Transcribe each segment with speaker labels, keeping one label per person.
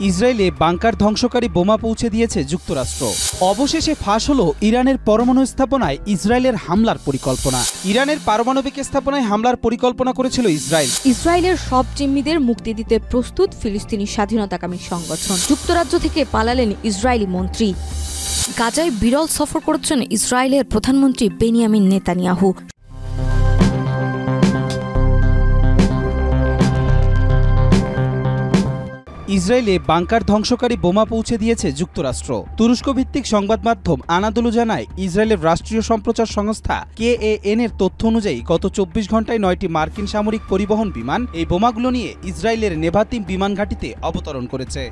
Speaker 1: ইসরায়েলে বাংকার ধ্বংসকারী বোমা পৌঁছে দিয়েছে যুক্তরাষ্ট্র। অবশেষে ফাঁস হলো ইরানের পরমাণু স্থাপনায় ইসরায়েলের হামলার পরিকল্পনা। ইরানের পারমাণবিক স্থাপনায় হামলার পরিকল্পনা করেছিল ইসরায়েল।
Speaker 2: ইসরায়েলের সব জিম্মিদের মুক্তি দিতে প্রস্তুত ফিলিস্তিনি স্বাধীনতাকামী সংগঠন। যুক্তরাজ্য থেকে পালালেন ইসরায়েলি মন্ত্রী। গাজায় বিরল সফর করেছেন ইসরায়েলের প্রধানমন্ত্রী বেনিয়ামিন নেতানিয়াহু।
Speaker 1: ইসরায়েলে বাংকার ধ্বংসকারী বোমা পৌঁছে দিয়েছে যুক্তরাষ্ট্র। তুরস্ক ভিত্তিক সংবাদ মাধ্যম আনাদোলু জানায়, ইসরায়েলের রাষ্ট্রীয় সম্প্রচার সংস্থা KAN এর তথ্য অনুযায়ী গত 24 ঘন্টায় 9টি মার্কিন সামরিক পরিবহন বিমান এই বোমাগুলো নিয়ে ইসরায়েলের নেভাতিম বিমান ঘাঁটিতে অবতরণ করেছে।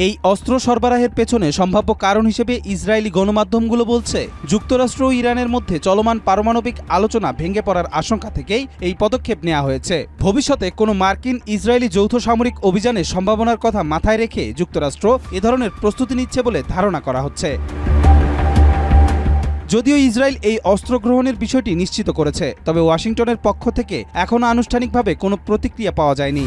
Speaker 1: এই অস্ত্র সরবরাহের পেছনে সম্ভাব্য কারণ হিসেবে ইসরায়েলি গণমাধ্যমগুলো বলছে, যুক্তরাষ্ট্র ও ইরানের মধ্যে চলমান পারমাণবিক আলোচনা ভেঙে পড়ার আশঙ্কা থেকেই এই পদক্ষেপ নেওয়া হয়েছে। ভবিষ্যতে কোনো মার্কিন ইসরায়েলি যৌথ সামরিক অভিযানের সম্ভাবনার কথা মাথায় রেখে যুক্তরাষ্ট্র এ ধরনের প্রস্তুতি নিচ্ছে বলে ধারণা করা হচ্ছে। যদিও ইসরায়েল এই অস্ত্র গ্রহণের বিষয়টি নিশ্চিত করেছে, তবে ওয়াশিংটনের পক্ষ থেকে এখনও আনুষ্ঠানিকভাবে কোনো প্রতিক্রিয়া পাওয়া যায়নি।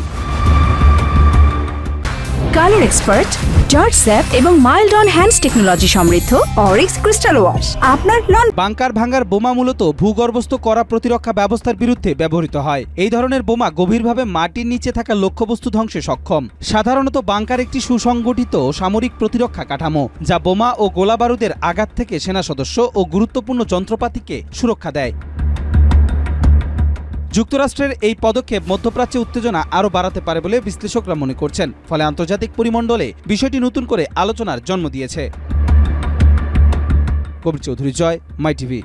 Speaker 3: কালার এক্সপার্ট, জর্জ স্যাপ এবং মাইল্ড অন হ্যান্ডস টেকনোলজি সমৃদ্ধ অরিক্স ক্রিস্টাল ওয়াশ আপনার নন।
Speaker 1: বাংকার ভাঙার বোমা মূলত ভূগর্ভস্থ কড়া প্রতিরক্ষা ব্যবস্থার বিরুদ্ধে ব্যবহৃত হয়। এই ধরনের বোমা গভীরভাবে মাটির নিচে থাকা লক্ষ্যবস্তু ধ্বংসে সক্ষম। সাধারণত বাংকার একটি সুসংগঠিত সামরিক প্রতিরক্ষা কাঠামো, যা বোমা ও গোলাবারুদের আঘাত থেকে সেনা সদস্য ও গুরুত্বপূর্ণ যন্ত্রপাতিকে সুরক্ষা দেয়। যুক্তরাষ্ট্রের এই পদক্ষেপ মধ্যপ্রাচ্যে উত্তেজনা আরও বাড়াতে পারে বলে বিশ্লেষকরা মনে করছেন। ফলে আন্তর্জাতিক পরিমণ্ডলে বিষয়টি নতুন করে আলোচনার জন্ম দিয়েছে। কবির চৌধুরী, জয়, মাই টিভি।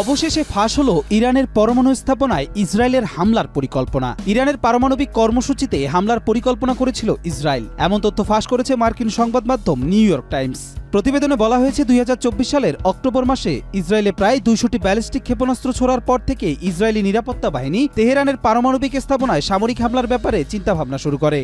Speaker 1: অবশেষে ফাঁস হলো ইরানের পরমাণু স্থাপনায় ইসরায়েলের হামলার পরিকল্পনা। ইরানের পারমাণবিক কর্মসূচিতে হামলার পরিকল্পনা করেছিল ইসরায়েল, এমন তথ্য ফাঁস করেছে মার্কিন সংবাদ মাধ্যম নিউ ইয়র্ক টাইমস। প্রতিবেদনে বলা হয়েছে, 2024 সালের অক্টোবর মাসে ইসরায়েলে প্রায় 200টি ব্যালিস্টিক ক্ষেপণাস্ত্র ছোড়ার পর থেকে ইসরায়েলি নিরাপত্তা বাহিনী তেহরানের পারমাণবিক স্থাপনায় সামরিক হামলার ব্যাপারে চিন্তাভাবনা শুরু করে।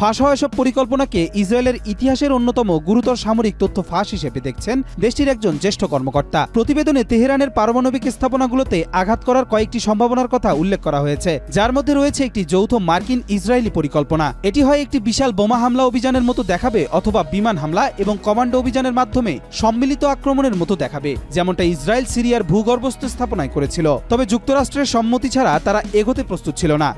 Speaker 1: ফাঁস হওয়া এসব পরিকল্পনাকে ইসরায়েলের ইতিহাসের অন্যতম গুরুতর সামরিক তথ্য ফাঁস হিসেবে দেখছেন দেশটির একজন জ্যেষ্ঠ কর্মকর্তা। প্রতিবেদনে তেহরানের পারমাণবিক স্থাপনাগুলোতে আঘাত করার কয়েকটি সম্ভাবনার কথা উল্লেখ করা হয়েছে, যার মধ্যে রয়েছে একটি যৌথ মার্কিন ইসরায়েলি পরিকল্পনা। এটি হয় একটি বিশাল বোমা হামলা অভিযানের মতো দেখাবে, অথবা বিমান হামলা এবং কমান্ডো অভিযানের মাধ্যমে সম্মিলিত আক্রমণের মতো দেখাবে, যেমনটা ইসরায়েল সিরিয়ার ভূগর্ভস্থ স্থাপনায় করেছিল। তবে যুক্তরাষ্ট্রের সম্মতি ছাড়া তারা এগোতে প্রস্তুত ছিল না।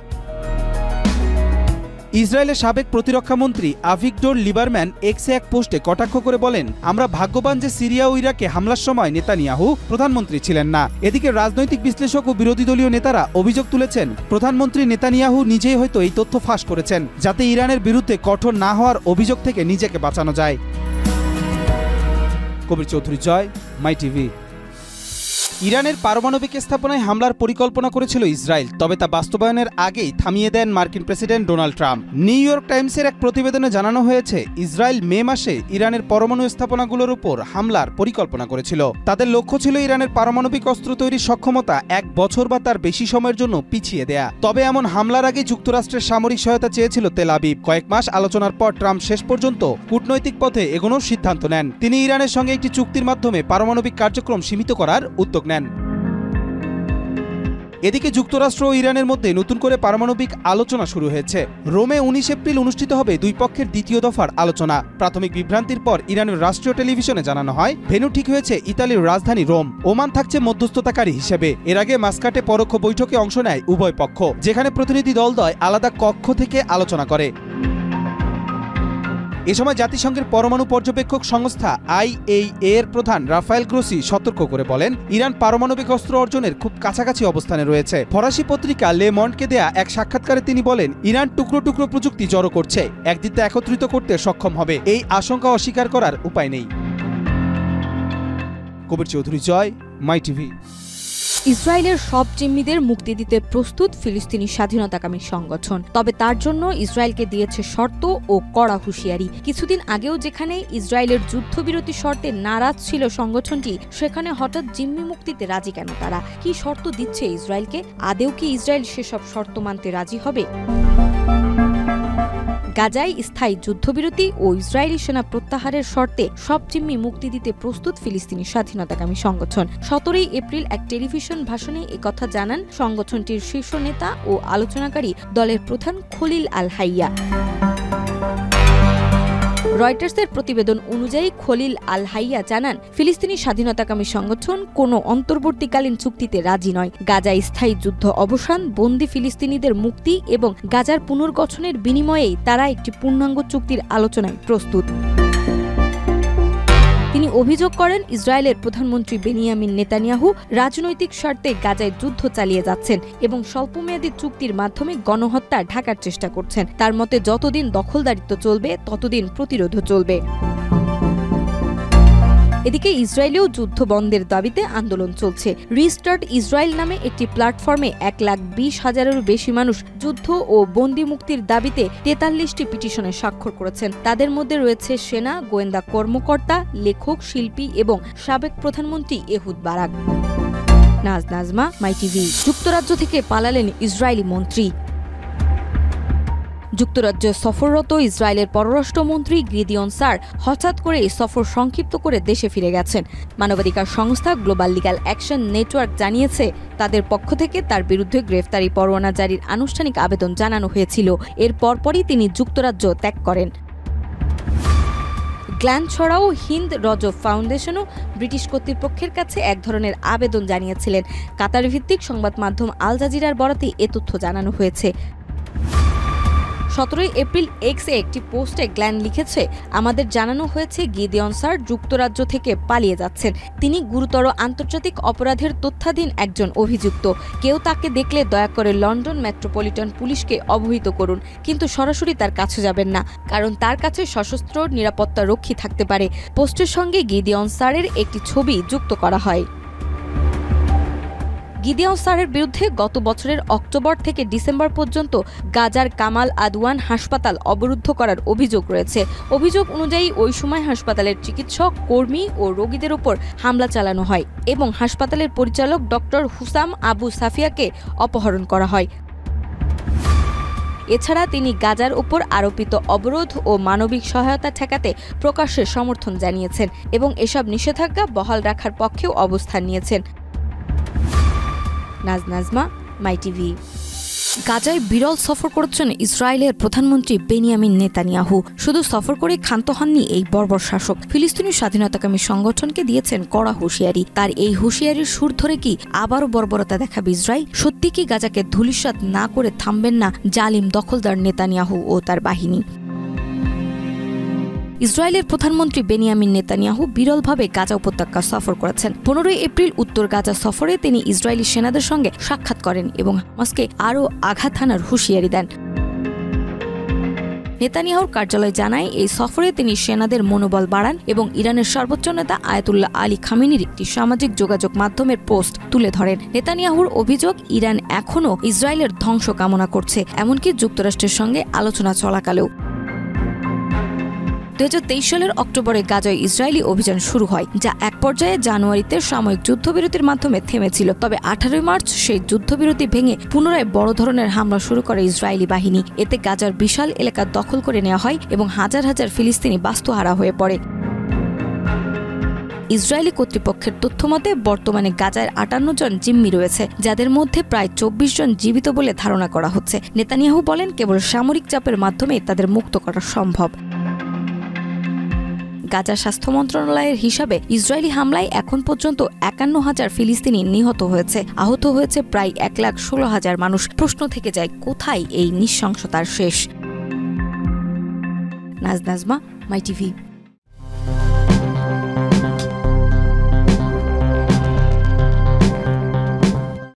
Speaker 1: ইসরায়েলের সাবেক প্রতিরক্ষামন্ত্রী আভিগডোর লিবারম্যান এক্সে এক পোস্টে কটাক্ষ করে বলেন, আমরা ভাগ্যবান যে সিরিয়া ও ইরাকে হামলার সময় নেতানিয়াহু প্রধানমন্ত্রী ছিলেন না। এদিকে রাজনৈতিক বিশ্লেষক ও বিরোধী দলীয় নেতারা অভিযোগ তুলেছেন, প্রধানমন্ত্রী নেতানিয়াহু নিজেই হয়তো এই তথ্য ফাঁস করেছেন, যাতে ইরানের বিরুদ্ধে কঠোর না হওয়ার অভিযোগ থেকে নিজেকে বাঁচানো যায়। কবির চৌধুরী, জয়, মাই টিভি। ইরানের পারমাণবিক স্থাপনায় হামলার পরিকল্পনা করেছিল ইসরায়েল, তবে তা বাস্তবায়নের আগেই থামিয়ে দেন মার্কিন president Donald Trump. New York টাইমসের এক প্রতিবেদনে জানানো হয়েছে, ইসরায়েল মে মাসে ইরানের পরমাণু স্থাপনাগুলোর উপর হামলার পরিকল্পনা করেছিল। তাদের লক্ষ্য ছিল ইরানের পারমাণবিক অস্ত্র তৈরির সক্ষমতা 1 বছর বা তার বেশি সময়ের জন্য পিছিয়ে দেয়া। তবে এমন হামলার আগে যুক্তরাষ্ট্রের সামরিক সহায়তা চেয়েছিল তেল আবিব। কয়েক মাস আলোচনার পর ট্রাম্প শেষ পর্যন্ত কূটনৈতিক পথে এগোনোর সিদ্ধান্ত নেন। তিনি ইরানের সঙ্গে একটি চুক্তির মাধ্যমে পারমাণবিক কার্যক্রম সীমিত করার উদ্যোগ নেন। এদিকে যুক্তরাষ্ট্র ও ইরানের মধ্যে নতুন করে পারমাণবিক আলোচনা শুরু হয়েছে। রোমে 19 এপ্রিল অনুষ্ঠিত হবে দুই পক্ষের দ্বিতীয় দফার আলোচনা। প্রাথমিক বিভ্রান্তির পর ইরানের রাষ্ট্রীয় টেলিভিশনে জানানো হয়, ভেন্যু ঠিক হয়েছে ইতালির রাজধানী রোম। ওমান থাকছে মধ্যস্থতাকারী হিসেবে। এর আগে মাস্কাটে পরোক্ষ বৈঠকে অংশ নেয় উভয় পক্ষ, যেখানে প্রতিনিধি দলদ্বয় আলাদা কক্ষ থেকে আলোচনা করে। এ সময় জাতিসংঘের পরমাণু পর্যবেক্ষক সংস্থা IAEA এর প্রধান রাফায়েল গ্রোসি সতর্ক করে বলেন, ইরান পারমাণবিক অস্ত্র অর্জনের খুব কাছাকাছি অবস্থানে রয়েছে। ফরাসি পত্রিকা লে মন্ডকে দেয়া এক সাক্ষাৎকারে তিনি বলেন, ইরান টুকরো টুকরো প্রযুক্তি জড়ো করছে, একদিন তা একত্রিত করতে সক্ষম হবে। এই আশঙ্কা অস্বীকার করার উপায় নেই। কবির চৌধুরী, জয়, মাই টিভি।
Speaker 2: ইসরায়েলের সব জিম্মিদের মুক্তি দিতে প্রস্তুত ফিলিস্তিনি স্বাধীনতাকামী সংগঠন, তবে তার জন্য ইসরায়েলকে দিয়েছে শর্ত ও কড়া হুঁশিয়ারি। কিছুদিন আগেও যেখানে ইসরায়েলের যুদ্ধবিরতি শর্তে নারাজ ছিল সংগঠনটি, সেখানে হঠাৎ জিম্মি মুক্তিতে রাজি কেন তারা? কি শর্ত দিচ্ছে ইসরায়েলকে? আদেও কি ইসরায়েল সেসব শর্ত মানতে রাজি হবে? গাজায় স্থায়ী যুদ্ধবিরতি ও ইসরায়েলি সেনা প্রত্যাহারের শর্তে সব জিম্মি মুক্তি দিতে প্রস্তুত ফিলিস্তিনি স্বাধীনতাকামী সংগঠন। 17 এপ্রিল এক টেলিভিশন ভাষণে একথা জানান সংগঠনটির শীর্ষ নেতা ও আলোচনাকারী দলের প্রধান খলিল আল হাইয়া। রয়টার্সের প্রতিবেদন অনুযায়ী খলিল আল হাইয়া জানান, ফিলিস্তিনি স্বাধীনতাকামী সংগঠন কোনো অন্তর্বর্তীকালীন চুক্তিতে রাজি নয়। গাজায় স্থায়ী যুদ্ধ অবসান, বন্দী ফিলিস্তিনিদের মুক্তি এবং গাজার পুনর্গঠনের বিনিময়েই তারা একটি পূর্ণাঙ্গ চুক্তির আলোচনায় প্রস্তুত। তিনি অভিযোগ করেন, ইসরায়েলের প্রধানমন্ত্রী বেনিয়ামিন নেতানিয়াহু রাজনৈতিক স্বার্থে গাজায় যুদ্ধ চালিয়ে যাচ্ছেন এবং স্বল্পমেয়াদী চুক্তির মাধ্যমে গণহত্যা ঢাকার চেষ্টা করছেন। তার মতে যতদিন দখলদারিত্ব চলবে ততদিন প্রতিরোধও চলবে। এদিকে ইসরায়েলেও যুদ্ধ বন্ধের দাবিতে আন্দোলন চলছে। রিস্টার্ট ইসরায়েল নামে একটি প্ল্যাটফর্মে 1,20,000-এরও বেশি মানুষ যুদ্ধ ও বন্দী মুক্তির দাবিতে 43টি পিটিশনে স্বাক্ষর করেছেন। তাদের মধ্যে রয়েছে সেনা, গোয়েন্দা কর্মকর্তা, লেখক, শিল্পী এবং সাবেক প্রধানমন্ত্রী এহুদ বারাক। নাজমা, মাই টিভি। যুক্তরাজ্য থেকে পালালেন ইসরায়েলি মন্ত্রী। যুক্তরাজ্যে সফররত ইসরায়েলের পররাষ্ট্রমন্ত্রী গিদিয়ন স্যার হঠাৎ করে এই সফর সংক্ষিপ্ত করে দেশে ফিরে গেছেন। মানবাধিকার সংস্থা গ্লোবাল লিগ্যাল অ্যাকশন নেটওয়ার্ক জানিয়েছে, তাদের পক্ষ থেকে তার বিরুদ্ধে গ্রেফতারি পরোয়ানা জারির আনুষ্ঠানিক আবেদন জানানো হয়েছিল। এর পরপরই তিনি যুক্তরাজ্য ত্যাগ করেন। গ্ল্যান ছাড়াও হিন্দ রজব ফাউন্ডেশনও ব্রিটিশ কর্তৃপক্ষের কাছে এক ধরনের আবেদন জানিয়েছিলেন। কাতার ভিত্তিক সংবাদ মাধ্যম আল জাজিরার বরাতে এ তথ্য জানানো হয়েছে। 17 এপ্রিল এক্সে একটি পোস্টে গ্ল্যান লিখেছে, আমাদের জানানো হয়েছে গিদিয়ন স্যার যুক্তরাজ্য থেকে পালিয়ে যাচ্ছেন। তিনি গুরুতর আন্তর্জাতিক অপরাধের তথ্যাধীন একজন অভিযুক্ত। কেউ তাকে দেখলে দয়া করে লন্ডন মেট্রোপলিটন পুলিশকে অবহিত করুন, কিন্তু সরাসরি তার কাছে যাবেন না, কারণ তার কাছে সশস্ত্র নিরাপত্তা রক্ষী থাকতে পারে। পোস্টের সঙ্গে গিদিয়ন স্যারের একটি ছবি যুক্ত করা হয়। গিদিয়ন স্যারের বিরুদ্ধে গত বছরের অক্টোবর থেকে ডিসেম্বর পর্যন্ত গাজার কামাল আদওয়ান হাসপাতাল অবরুদ্ধ করার অভিযোগ রয়েছে। অভিযোগ অনুযায়ী ওই সময় হাসপাতালের চিকিৎসক, কর্মী ও রোগীদের উপর হামলা চালানো হয় এবং হাসপাতালের পরিচালক ডক্টর হুসাম আবু সাফিয়াকে অপহরণ করা হয়। এছাড়া তিনি গাজার উপর আরোপিত অবরোধ ও মানবিক সহায়তা ঠেকাতে প্রকাশ্যে সমর্থন জানিয়েছেন এবং এসব নিষেধাজ্ঞা বহাল রাখার পক্ষেও অবস্থান নিয়েছেন। নাজমা, মাই টিভি। গাজায় বিরল সফর করেছেন ইসরায়েলের প্রধানমন্ত্রী বেনিয়ামিন নেতানিয়াহু। শুধু সফর করে ক্ষান্ত হননি এই বর্বর শাসক, ফিলিস্তিনি স্বাধীনতাকামী সংগঠনকে দিয়েছেন কড়া হুঁশিয়ারি। তার এই হুঁশিয়ারির সুর ধরে কি আবারও বর্বরতা দেখাবে ইসরায়েল? সত্যি কি গাজাকে ধূলিসাৎ না করে থামবেন না জালিম দখলদার নেতানিয়াহু ও তার বাহিনী? ইসরায়েলের প্রধানমন্ত্রী বেনিয়ামিন নেতানিয়াহু বিরলভাবে গাজা উপত্যকা সফর করেছেন। 15 এপ্রিল উত্তর গাজা সফরে তিনি ইসরায়েলি সেনাদের সঙ্গে সাক্ষাৎ করেন এবং হামাসকে আরও আঘাত হানার হুঁশিয়ারি দেন। নেতানিয়াহুর কার্যালয় জানায়, এই সফরে তিনি সেনাদের মনোবল বাড়ান এবং ইরানের সর্বোচ্চ নেতা আয়াতুল্লাহ আলী খামেনির একটি সামাজিক যোগাযোগ মাধ্যমের পোস্ট তুলে ধরেন। নেতানিয়াহুর অভিযোগ, ইরান এখনও ইসরায়েলের ধ্বংস কামনা করছে, এমনকি যুক্তরাষ্ট্রের সঙ্গে আলোচনা চলাকালেও। 2023 সালের অক্টোবরে গাজায় ইসরায়েলি অভিযান শুরু হয়, যা এক পর্যায়ে জানুয়ারিতে সাময়িক যুদ্ধবিরতির মাধ্যমে থেমেছিল। তবে 18 মার্চ সেই যুদ্ধবিরতি ভেঙে পুনরায় বড় ধরনের হামলা শুরু করে ইসরায়েলি বাহিনী। এতে গাজার বিশাল এলাকা দখল করে নেওয়া হয় এবং হাজার হাজার ফিলিস্তিনি বাস্তুহারা হয়ে পড়ে। ইসরায়েলি কর্তৃপক্ষের তথ্যমতে বর্তমানে গাজায় 58 জন জিম্মি রয়েছে, যাদের মধ্যে প্রায় 24 জন জীবিত বলে ধারণা করা হচ্ছে। নেতানিয়াহু বলেন, কেবল সামরিক চাপের মাধ্যমে তাদের মুক্ত করা সম্ভব। গাজা স্বাস্থ্য মন্ত্রণালয়ের হিসাবে ইসরায়েলি হামলায় এখন পর্যন্ত 51,000 ফিলিস্তিনি নিহত হয়েছে। আহত হয়েছে প্রায় 1,16,000 মানুষ। প্রশ্ন থেকে যায়, কোথায় এই নৃশংসতার শেষ? নাজমা, মাই টিভি।